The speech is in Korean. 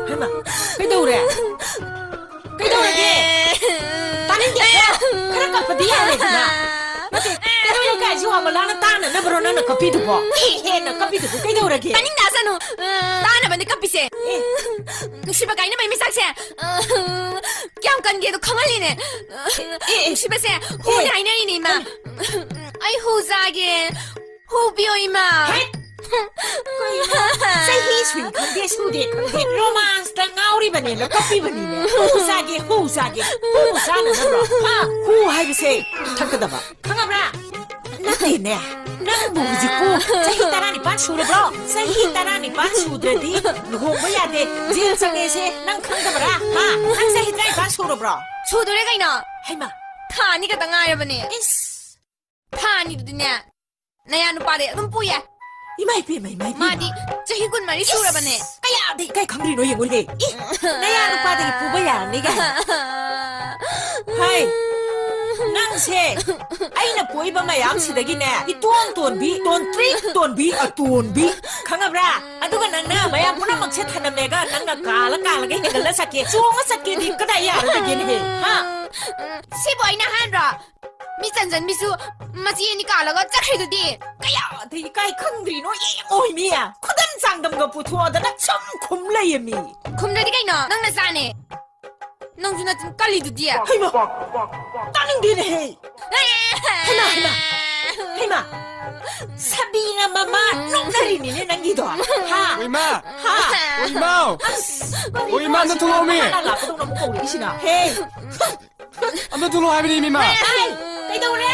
해마 그래도래 따는데 그럴까 버디야 내가 때로 이렇게 지와 말라는 따는 나 버러는 커피도 봐 해나 커피도 그래도래 따닝 나서노 따나 반데 커피세 시바 가이나 매 미삭세 깜깜게도 콩알리네 시바세 호니 아이나이니 마 아이 호자게 호비오 이마 사히 스윙 컨데 수데 컨데 로만스 당아우리 바네나 커피 바네네 호사게 호사는 너라 호 하이비세 잠깐다 봐 강아브라 나대네 난 뭐지고 사히 따라니 반 수르브라 사히 따라니 반 수드디 누구야 돼 진상에세 난 강다브라 난 사히 따라니 반 수르브라 초도래가 이나 해마 타니가 당아야바네 이스 타니도냐 나야 누빠데 눈 뿌야 이마이피 마디 저희군 말이 수라바네 아야 네 가이 강들이 너희 몰래 나야 누빠들이 부부야 내가 하이 낭세 아이나 보이바마 양시다기네 이 돈비 돈비 강아브라 아두가 난나 마야 무나막 세타나 메가 난가 갈라게 해달라 사케 쫑아 사케 니 그다야 알아되게 하 시보 아이나 한라 미잔잔 미수 마지에니까 알아가 짝해도디 까야 네 가이 강들이 너희 오이미야 코담 상담가 부투어다가 좀 곰라예미 컴라디가 이나 낭나 싸네 낭주나 좀 깔리도디야 해마 따는 데네 해마 사비나 마마 농다리니네 난기도 하 오이마 너 들어오미 나쁘동 너무 꼬리시나 헤이 너 들어와 이미 마 그래도래